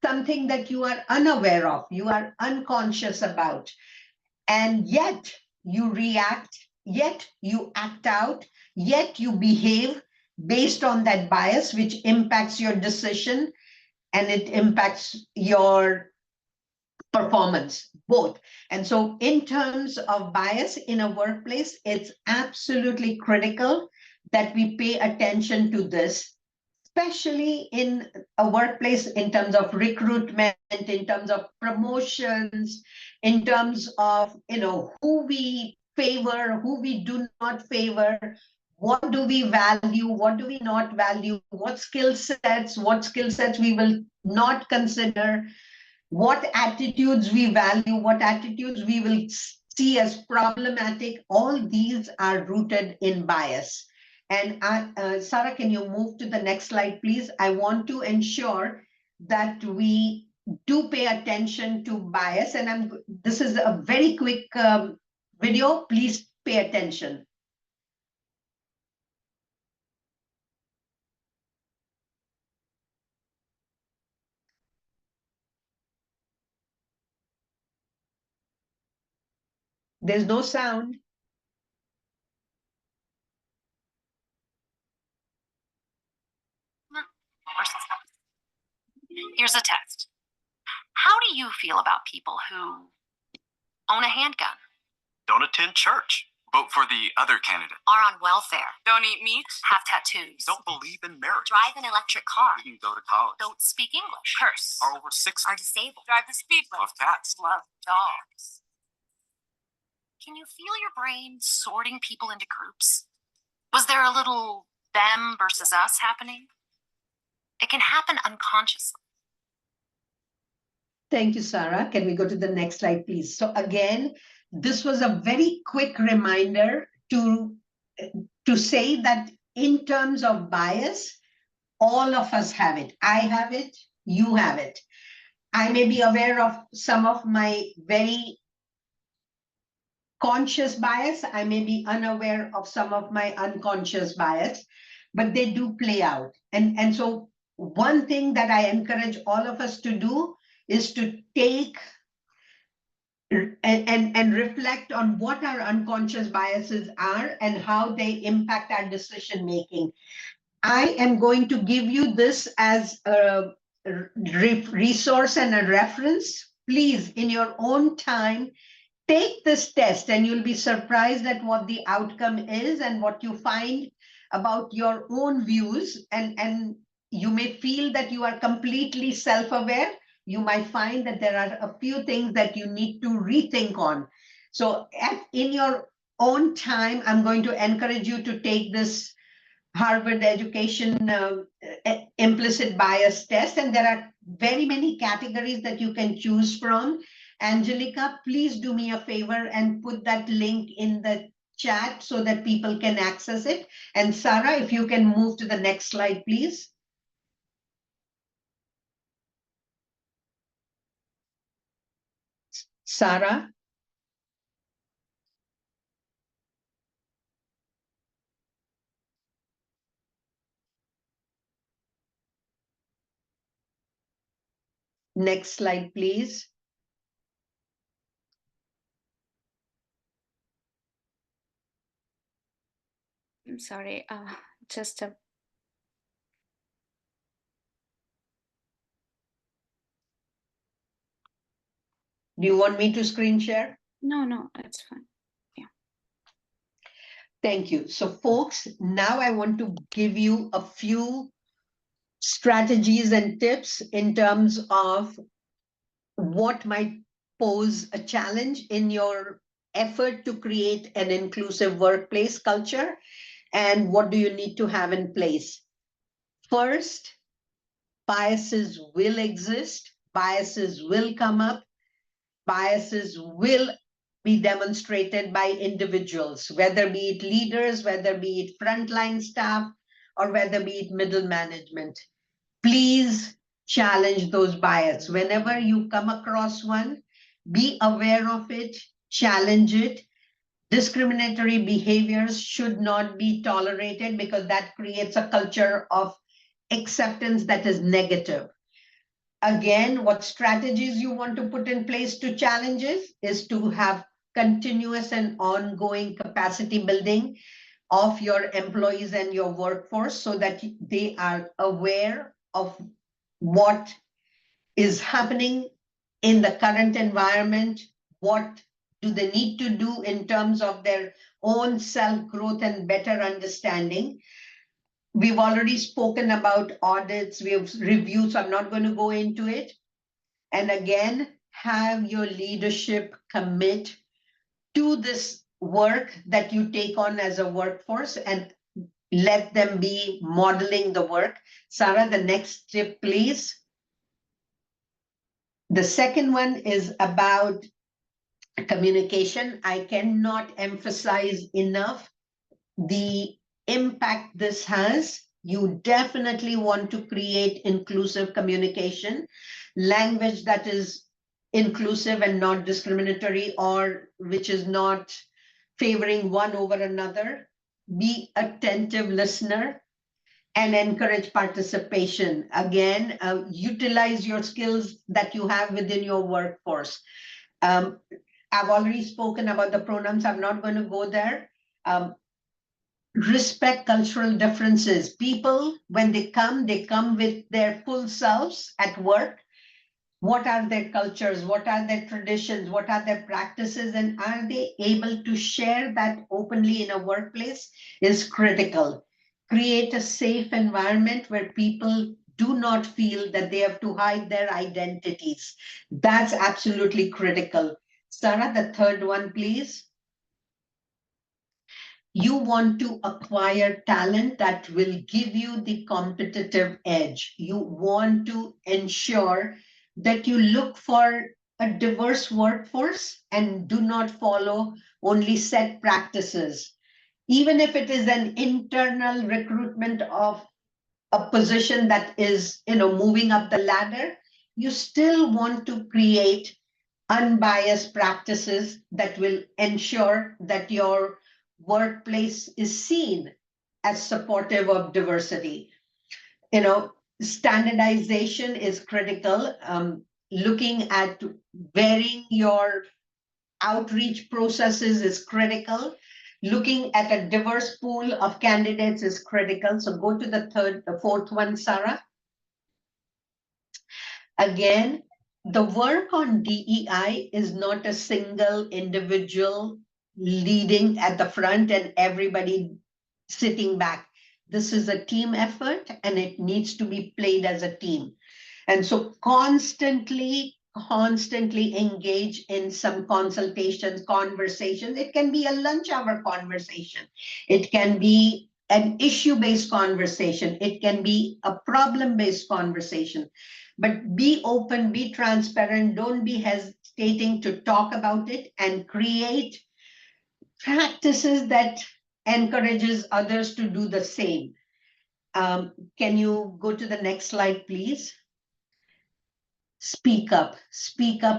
S1: something that you are unaware of, you are unconscious about, and yet you react, yet you act out, yet you behave based on that bias, which impacts your decision and it impacts your performance, both. And so, in terms of bias in a workplace, it's absolutely critical that we pay attention to this, especially in a workplace, in terms of recruitment, in terms of promotions, in terms of, who we favor, who we do not favor, what do we value, what do we not value, what skill sets we will not consider, what attitudes we value, what attitudes we will see as problematic. All these are rooted in bias. And Sarah, can you move to the next slide, please? I want to ensure that we do pay attention to bias. And this is a very quick video. Please pay attention. There's no sound.
S4: Here's a test. How do you feel about people who own a handgun,
S5: Don't attend church. Vote for the other candidate.
S4: are on welfare,
S6: Don't eat meat.
S4: have tattoos,
S5: Don't believe in marriage.
S4: drive an electric car,
S5: You can go to college.
S4: don't speak English,
S6: Curse.
S5: Are over 60.
S4: are disabled,
S6: Drive the speed
S5: Love
S6: limit.
S5: cats.
S4: love dogs? Can you feel your brain sorting people into groups? Was there a little them versus us happening? It can happen unconsciously.
S1: Thank you, Sarah. Can we go to the next slide, please? So again, this was a very quick reminder to say that in terms of bias, all of us have it. I have it, you have it. I may be aware of some of my very conscious bias. I may be unaware of some of my unconscious bias, but they do play out. And so one thing that I encourage all of us to do is to take and reflect on what our unconscious biases are and how they impact our decision making. I am going to give you this as a resource and a reference. Please, in your own time, take this test and you'll be surprised at what the outcome is and what you find about your own views. And you may feel that you are completely self-aware. You might find that there are a few things that you need to rethink on. So in your own time, I'm going to encourage you to take this Harvard Education implicit bias test, and there are very many categories that you can choose from. Angelica, please do me a favor and put that link in the chat so that people can access it. And Sarah, if you can move to the next slide, please. Sarah. Next slide, please.
S2: I'm sorry, just a
S1: Do you want me to screen share?
S2: no, it's fine.
S1: Thank you. So folks, now I want to give you a few strategies and tips in terms of what might pose a challenge in your effort to create an inclusive workplace culture, and what do you need to have in place. First, biases will exist, biases will come up, biases will be demonstrated by individuals, whether be it leaders, whether be it frontline staff, or whether be it middle management. Please challenge those bias. Whenever you come across one, be aware of it, challenge it. Discriminatory behaviors should not be tolerated because that creates a culture of acceptance that is negative. Again, what strategies you want to put in place to challenges is to have continuous and ongoing capacity building of your employees and your workforce so that they are aware of what is happening in the current environment, what do they need to do in terms of their own self-growth and better understanding. We've already spoken about audits, we have reviews, so I'm not going to go into it. And again, have your leadership commit to this work that you take on as a workforce and let them be modeling the work. Sarah, the next tip, please. The second one is about communication. I cannot emphasize enough the impact this has. You definitely want to create inclusive communication, language that is inclusive and not discriminatory, or which is not favoring one over another. Be attentive listener and encourage participation. Again, utilize your skills that you have within your workforce. I've already spoken about the pronouns. I'm not going to go there. Respect cultural differences. People, when they come with their full selves at work. What are their cultures? What are their traditions? What are their practices? And are they able to share that openly in a workplace is critical. Create a safe environment where people do not feel that they have to hide their identities. That's absolutely critical. Sarah, the third one, please. You want to acquire talent that will give you the competitive edge. You want to ensure that you look for a diverse workforce and do not follow only set practices. Even if it is an internal recruitment of a position that is, moving up the ladder, you still want to create unbiased practices that will ensure that your workplace is seen as supportive of diversity. Standardization is critical. Looking at varying your outreach processes is critical. Looking at a diverse pool of candidates is critical. So go to the fourth one, Sarah. Again, the work on DEI is not a single individual leading at the front and everybody sitting back. This is a team effort and it needs to be played as a team. And so constantly engage in some consultations, conversations. It can be a lunch hour conversation. It can be an issue-based conversation. It can be a problem-based conversation. But be open, be transparent, don't be hesitating to talk about it and create practices that encourages others to do the same. Can you go to the next slide, please? Speak up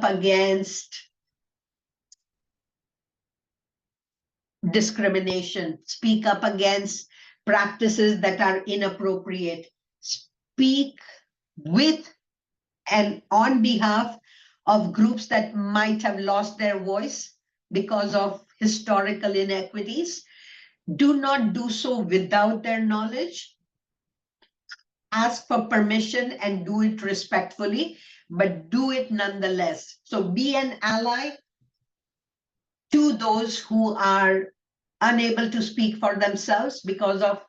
S1: against discrimination, speak up against practices that are inappropriate, speak with and on behalf of groups that might have lost their voice because of historical inequities. Do not do so without their knowledge. Ask for permission and do it respectfully, but do it nonetheless. So be an ally to those who are unable to speak for themselves because of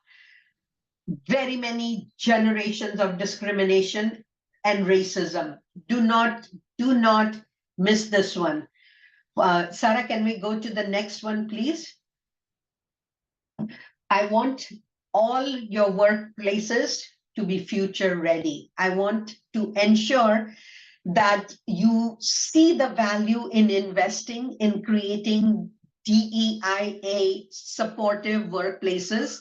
S1: very many generations of discrimination and racism. Do not miss this one. Sarah, can we go to the next one, please? I want all your workplaces to be future ready. I want to ensure that you see the value in investing in creating DEIA supportive workplaces.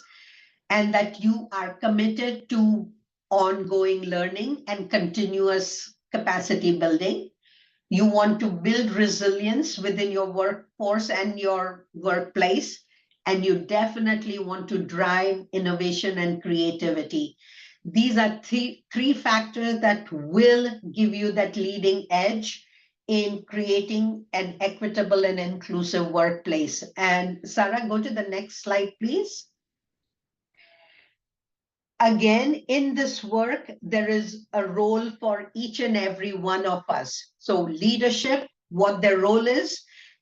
S1: and that you are committed to ongoing learning and continuous capacity building. You want to build resilience within your workforce and your workplace, and you definitely want to drive innovation and creativity. These are three factors that will give you that leading edge in creating an equitable and inclusive workplace. And Sarah, go to the next slide, please. Again, in this work, there is a role for each and every one of us. So leadership, what their role is,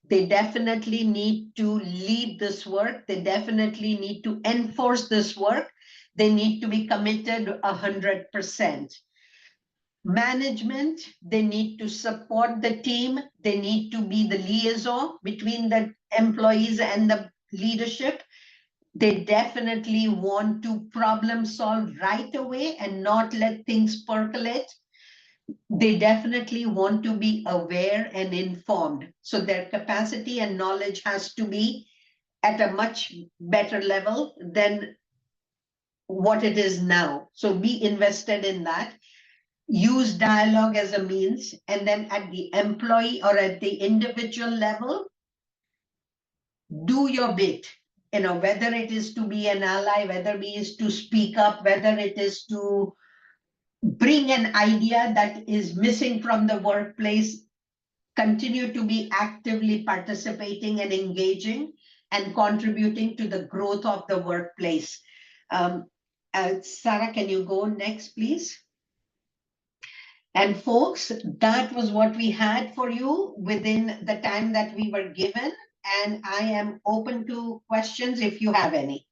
S1: they definitely need to lead this work. They definitely need to enforce this work. They need to be committed 100%. Management, they need to support the team. They need to be the liaison between the employees and the leadership. They definitely want to problem solve right away and not let things percolate. They definitely want to be aware and informed. So their capacity and knowledge has to be at a much better level than what it is now. So be invested in that. Use dialogue as a means, and then at the employee or at the individual level, do your bit. Whether it is to be an ally, whether it is to speak up, whether it is to bring an idea that is missing from the workplace, continue to be actively participating and engaging and contributing to the growth of the workplace. Sarah, can you go next, please? And folks, that was what we had for you within the time that we were given. And I am open to questions if you have any.